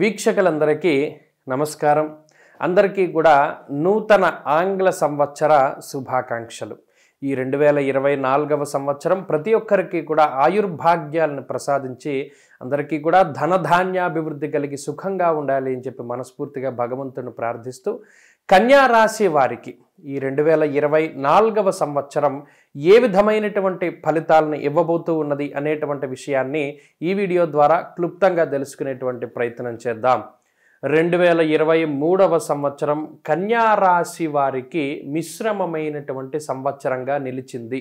వీక్షకులందరికీ నమస్కారం. అందరికీ కూడా నూతన ఆంగ్ల సంవత్సర శుభాకాంక్షలు. ఈ 2024వ సంవత్సరం ప్రతి ఒక్కరికి కూడా ఆయుర్భాగ్యాలను ప్రసాదించి అందరికీ కూడా ధనధాన్యాభివృద్ధి కలిగి సుఖంగా ఉండాలి అని చెప్పి మనస్ఫూర్తిగా భగవంతుని ప్రార్థిస్తూ, కన్యా రాశి వారికి ఈ 2024వ సంవత్సరం ఏ విధమైనటువంటి ఫలితాలను ఇవ్వబోతూ ఉన్నది అనేటువంటి విషయాన్ని ఈ వీడియో ద్వారా క్లుప్తంగా తెలుసుకునేటువంటి ప్రయత్నం చేద్దాం. 2023వ సంవత్సరం కన్యా రాశి వారికి మిశ్రమమైనటువంటి సంవత్సరంగా నిలిచింది.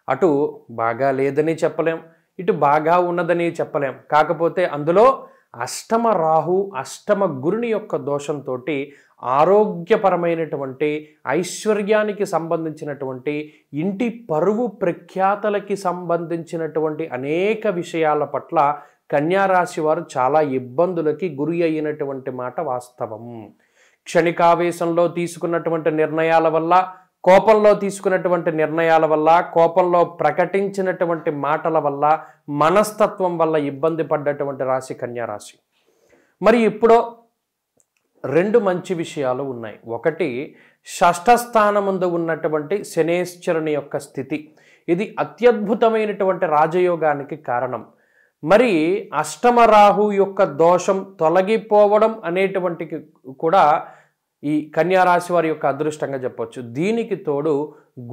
అటు బాగా లేదని చెప్పలేం, ఇటు బాగా ఉన్నదని చెప్పలేం. కాకపోతే అందులో అష్టమ రాహు, అష్టమ గురుని యొక్క దోషంతో ఆరోగ్యపరమైనటువంటి, ఐశ్వర్యానికి సంబంధించినటువంటి, ఇంటి పరువు ప్రఖ్యాతలకి సంబంధించినటువంటి అనేక విషయాల పట్ల కన్యారాశి వారు చాలా ఇబ్బందులకి గురి అయినటువంటి మాట వాస్తవం. క్షణికావేశంలో తీసుకున్నటువంటి నిర్ణయాల వల్ల, కోపంలో తీసుకున్నటువంటి నిర్ణయాల వల్ల, కోపంలో ప్రకటించినటువంటి మాటల వల్ల, మనస్తత్వం వల్ల ఇబ్బంది పడ్డటువంటి రాశి కన్యారాశి. మరి ఇప్పుడు రెండు మంచి విషయాలు ఉన్నాయి. ఒకటి, షష్ఠ స్థానముందు ఉన్నటువంటి శనేశ్వరుని యొక్క స్థితి. ఇది అత్యద్భుతమైనటువంటి రాజయోగానికి కారణం. మరి అష్టమ రాహు యొక్క దోషం తొలగిపోవడం అనేటువంటి కూడా ఈ కన్యారాశి వారి యొక్క అదృష్టంగా చెప్పవచ్చు. దీనికి తోడు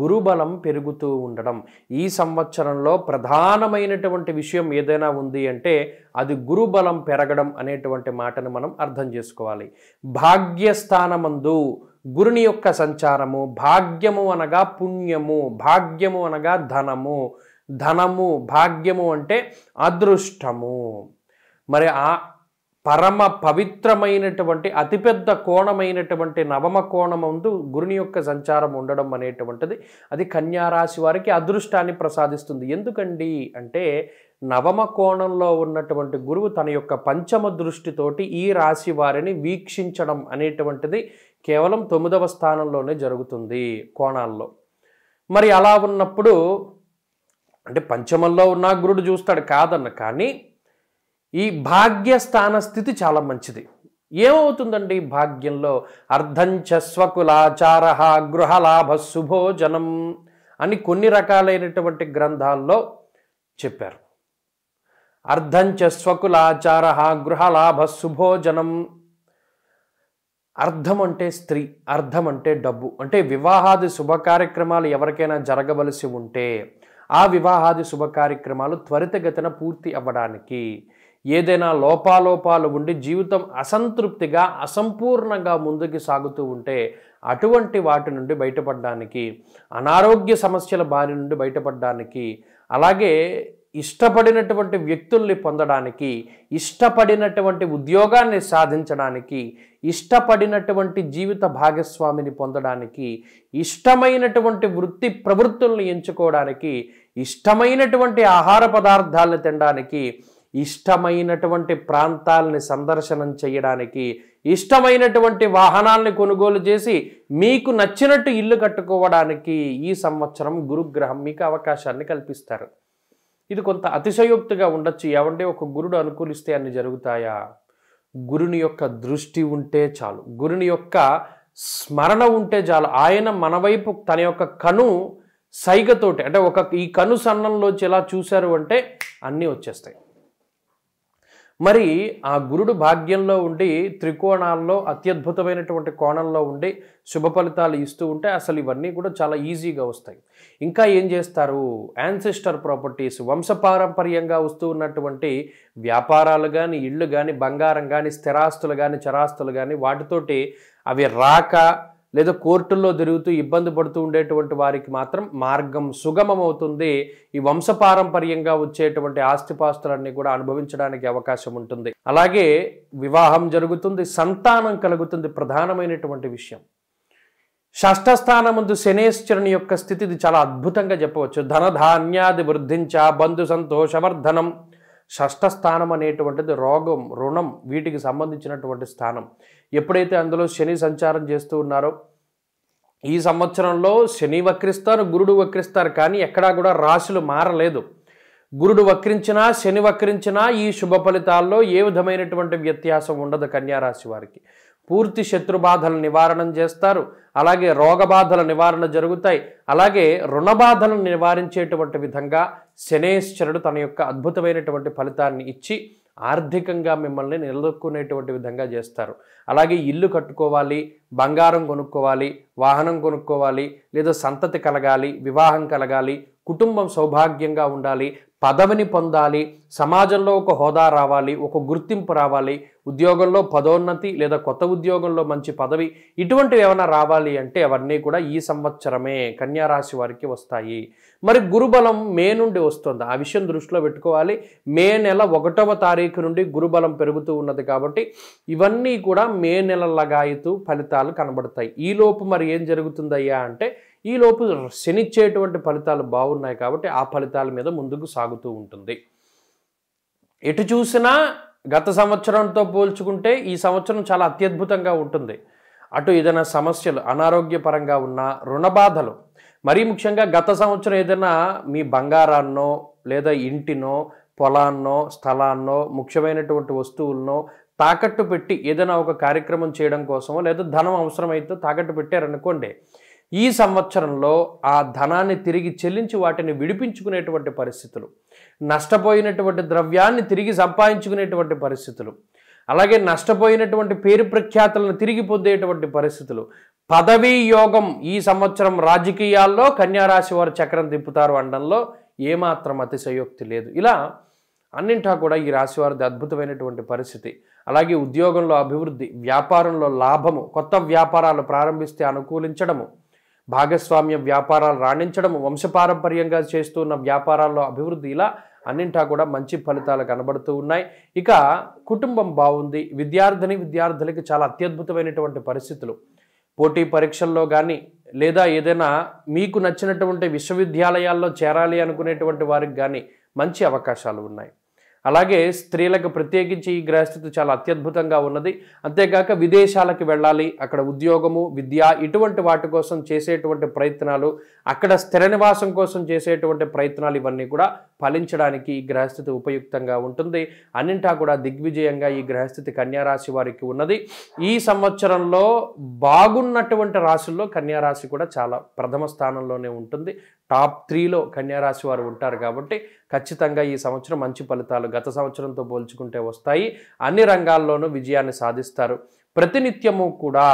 గురుబలం పెరుగుతూ ఉండడం. ఈ సంవత్సరంలో ప్రధానమైనటువంటి విషయం ఏదైనా ఉంది అంటే అది గురుబలం పెరగడం అనేటువంటి మాటను మనం అర్థం చేసుకోవాలి. భాగ్యస్థానమందు గురుని యొక్క సంచారము, భాగ్యము అనగా పుణ్యము, భాగ్యము అనగా ధనము, ధనము భాగ్యము అంటే అదృష్టము. మరి ఆ పరమ పవిత్రమైనటువంటి అతిపెద్ద కోణమైనటువంటి నవమ కోణమందు గురుని యొక్క సంచారం ఉండడం అనేటువంటిది అది కన్యారాశి వారికి అదృష్టాన్ని ప్రసాదిస్తుంది. ఎందుకండి అంటే నవమ కోణంలో ఉన్నటువంటి గురువు తన యొక్క పంచమ దృష్టితోటి ఈ రాశి వారిని వీక్షించడం అనేటువంటిది కేవలం 9వ స్థానంలోనే జరుగుతుంది కోణాల్లో. మరి అలా ఉన్నప్పుడు అంటే పంచమంలో ఉన్న గురుడు చూస్తాడు కాదన్న, కానీ ఈ భాగ్యస్థాన స్థితి చాలా మంచిది. ఏమవుతుందండి భాగ్యంలో? అర్ధంచ స్వకులాచార గృహలాభ శుభోజనం అని కొన్ని రకాలైనటువంటి గ్రంథాల్లో చెప్పారు. అర్ధంచ స్వకులాచార గృహలాభ శుభోజనం. అర్థం అంటే స్త్రీ, అర్థం అంటే డబ్బు. అంటే వివాహాది శుభ కార్యక్రమాలు ఎవరికైనా జరగవలసి ఉంటే ఆ వివాహాది శుభ కార్యక్రమాలు త్వరితగతిన పూర్తి అవ్వడానికి, ఏదైనా లోపాలోపాలు ఉండి జీవితం అసంతృప్తిగా, అసంపూర్ణంగా ముందుకు సాగుతూ ఉంటే అటువంటి వాటి నుండి బయటపడడానికి, అనారోగ్య సమస్యల బారి నుండి బయటపడడానికి, అలాగే ఇష్టపడినటువంటి వ్యక్తుల్ని పొందడానికి, ఇష్టపడినటువంటి ఉద్యోగాన్ని సాధించడానికి, ఇష్టపడినటువంటి జీవిత భాగస్వామిని పొందడానికి, ఇష్టమైనటువంటి వృత్తి ప్రవృత్తుల్ని ఎంచుకోవడానికి, ఇష్టమైనటువంటి ఆహార పదార్థాలను తినడానికి, ఇష్టమైనటువంటి ప్రాంతాలని సందర్శనం చేయడానికి, ఇష్టమైనటువంటి వాహనాల్ని కొనుగోలు చేసి మీకు నచ్చినట్టు ఇల్లు కట్టుకోవడానికి ఈ సంవత్సరం గురుగ్రహం మీకు అవకాశాన్ని కల్పిస్తారు. ఇది కొంత అతిశయోక్తిగా ఉండొచ్చు. ఏమంటే ఒక గురుడు అనుకూలిస్తే అన్ని జరుగుతాయా? గురుని యొక్క దృష్టి ఉంటే చాలు, గురుని యొక్క స్మరణ ఉంటే చాలు. ఆయన మన వైపు తన యొక్క కను సైగతోటి, అంటే ఈ కను సన్నంలోంచి ఎలా చూశారు అంటే అన్నీ వచ్చేస్తాయి. మరి ఆ గురుడు భాగ్యంలో ఉండి త్రికోణాల్లో అత్యద్భుతమైనటువంటి కోణంలో ఉండి శుభ ఫలితాలు ఇస్తూ ఉంటే అసలు ఇవన్నీ కూడా చాలా ఈజీగా వస్తాయి. ఇంకా ఏం చేస్తారు? యాన్సెస్టర్ ప్రాపర్టీస్, వంశపారంపర్యంగా వస్తూ ఉన్నటువంటి వ్యాపారాలు కానీ, ఇళ్ళు కానీ, బంగారం కానీ, స్థిరాస్తులు కానీ, చరాస్తులు కానీ, వాటితోటి అవి రాక లేదా కోర్టుల్లో తిరుగుతూ ఇబ్బంది పడుతూ ఉండేటువంటి వారికి మాత్రం మార్గం సుగమం అవుతుంది. ఈ వంశపారంపర్యంగా వచ్చేటువంటి ఆస్తిపాస్తులన్నీ కూడా అనుభవించడానికి అవకాశం ఉంటుంది. అలాగే వివాహం జరుగుతుంది, సంతానం కలుగుతుంది. ప్రధానమైనటువంటి విషయం షష్ఠ స్థానముందు శనేశ్వరుని యొక్క స్థితి ఇది చాలా అద్భుతంగా చెప్పవచ్చు. ధనధాన్యాది వృద్ధించ బంధు సంతోషవర్ధనం. షష్ఠ స్థానం అనేటువంటిది రోగం, రుణం వీటికి సంబంధించినటువంటి స్థానం. ఎప్పుడైతే అందులో శని సంచారం చేస్తూ ఉన్నారో ఈ సంవత్సరంలో శని వక్రిస్తారు, గురుడు వక్రిస్తారు, కానీ ఎక్కడా కూడా రాశులు మారలేదు. గురుడు వక్రించినా శని వక్రించినా ఈ శుభ ఫలితాల్లో ఏ విధమైనటువంటి వ్యత్యాసం ఉండదు కన్యారాశి వారికి. పూర్తి శత్రుబాధల నివారణం చేస్తారు. అలాగే రోగబాధల నివారణ జరుగుతాయి. అలాగే రుణబాధలను నివారించేటువంటి విధంగా శనేశ్వరుడు తన యొక్క అద్భుతమైనటువంటి ఫలితాన్ని ఇచ్చి ఆర్థికంగా మిమ్మల్ని నిలదొక్కునేటువంటి విధంగా చేస్తారు. అలాగే ఇల్లు కట్టుకోవాలి, బంగారం కొనుక్కోవాలి, వాహనం కొనుక్కోవాలి, లేదా సంతతి కలగాలి, వివాహం కలగాలి, కుటుంబం సౌభాగ్యంగా ఉండాలి, పదవిని పొందాలి, సమాజంలో ఒక హోదా రావాలి, ఒక గుర్తింపు రావాలి, ఉద్యోగంలో పదోన్నతి లేదా కొత్త ఉద్యోగంలో మంచి పదవి, ఇటువంటివి ఏమైనా రావాలి అంటే అవన్నీ కూడా ఈ సంవత్సరమే కన్యారాశి వారికి వస్తాయి. మరి గురుబలం మే నుండి వస్తుంది. ఆ విషయం దృష్టిలో పెట్టుకోవాలి. మే నెల 1వ తారీఖు నుండి గురుబలం పెరుగుతూ ఉన్నది కాబట్టి ఇవన్నీ కూడా మే నెల లగాయతు ఫలితాలు కనబడతాయి. ఈలోపు మరి ఏం జరుగుతుందయ్యా అంటే ఈలోపు శనిచ్చేటువంటి ఫలితాలు బాగున్నాయి కాబట్టి ఆ ఫలితాల మీద ముందుకు సాగుతూ ఉంటుంది. ఎటు చూసినా గత సంవత్సరంతో పోల్చుకుంటే ఈ సంవత్సరం చాలా అత్యద్భుతంగా ఉంటుంది. అటు ఏదైనా సమస్యలు అనారోగ్యపరంగా ఉన్న రుణబాధలు, మరీ ముఖ్యంగా గత సంవత్సరం ఏదైనా మీ బంగారాన్నో లేదా ఇంటినో పొలాన్నో స్థలాన్నో ముఖ్యమైనటువంటి వస్తువులనో తాకట్టు పెట్టి ఏదైనా ఒక కార్యక్రమం చేయడం కోసమో లేదా ధనం అవసరమైతే తాకట్టు పెట్టారనుకోండి, ఈ సంవత్సరంలో ఆ ధనాన్ని తిరిగి చెల్లించి వాటిని విడిపించుకునేటువంటి పరిస్థితులు, నష్టపోయినటువంటి ద్రవ్యాన్ని తిరిగి సంపాదించుకునేటువంటి పరిస్థితులు, అలాగే నష్టపోయినటువంటి పేరు ప్రఖ్యాతులను తిరిగి పొందేటువంటి పరిస్థితులు, పదవీ యోగం ఈ సంవత్సరం రాజకీయాల్లో కన్యారాశి వారు చక్రం తిప్పుతారు అనడంలో ఏమాత్రం అతిశయోక్తి లేదు. ఇలా అన్నింటా కూడా ఈ రాశి వారిది అద్భుతమైనటువంటి పరిస్థితి. అలాగే ఉద్యోగంలో అభివృద్ధి, వ్యాపారంలో లాభము, కొత్త వ్యాపారాలు ప్రారంభిస్తే అనుకూలించడము, భాగస్వామ్య వ్యాపారాలు రాణించడము, వంశపారంపర్యంగా చేస్తున్న వ్యాపారాల్లో అభివృద్ధి, ఇలా అన్నింటా కూడా మంచి ఫలితాలు కనబడుతూ ఉన్నాయి. ఇక కుటుంబం బాగుంది. విద్యార్థులకి చాలా అత్యద్భుతమైనటువంటి పరిస్థితులు. పోటీ పరీక్షల్లో కానీ లేదా ఏదైనా మీకు నచ్చినటువంటి విశ్వవిద్యాలయాల్లో చేరాలి అనుకునేటువంటి వారికి కానీ మంచి అవకాశాలు ఉన్నాయి. అలాగే స్త్రీలకు ప్రత్యేకించి ఈ గ్రహస్థితి చాలా అత్యద్భుతంగా ఉన్నది. అంతేకాక విదేశాలకు వెళ్ళాలి, అక్కడ ఉద్యోగము, విద్య ఇటువంటి వాటి కోసం చేసేటువంటి ప్రయత్నాలు, అక్కడ స్థిర నివాసం కోసం చేసేటువంటి ప్రయత్నాలు ఇవన్నీ కూడా ఫలించడానికి ఈ గ్రహస్థితి ఉపయుక్తంగా ఉంటుంది. అన్నింటా కూడా దిగ్విజయంగా ఈ గ్రహస్థితి కన్యారాశి వారికి ఉన్నది. ఈ సంవత్సరంలో బాగున్నటువంటి రాశుల్లో కన్యారాశి కూడా చాలా ప్రథమ స్థానంలోనే ఉంటుంది. టాప్ 3లో కన్యారాశి వారు ఉంటారు కాబట్టి ఖచ్చితంగా ఈ సంవత్సరం మంచి ఫలితాలు గత సంవత్సరంతో పోల్చుకుంటే వస్తాయి. అన్ని రంగాల్లోనూ విజయాన్ని సాధిస్తారు. ప్రతినిత్యము కూడా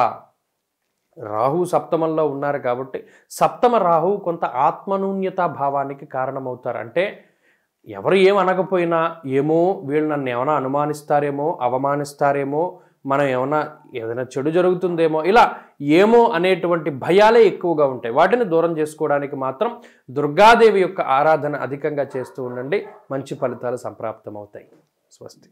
రాహు సప్తమంలో ఉన్నారు కాబట్టి సప్తమ రాహు కొంత ఆత్మనూన్యతా భావానికి కారణమవుతారు. అంటే ఎవరు ఏమనకపోయినా ఏమో వీళ్ళు నన్ను ఏమైనా అనుమానిస్తారేమో, అవమానిస్తారేమో, మనం ఏదైనా చెడు జరుగుతుందేమో, ఇలా ఏమో అనేటువంటి భయాలే ఎక్కువగా ఉంటాయి. వాటిని దూరం చేసుకోవడానికి మాత్రం దుర్గాదేవి యొక్క ఆరాధన అధికంగా చేస్తూ ఉండండి. మంచి ఫలితాలు సంప్రాప్తమవుతాయి. స్వస్తి.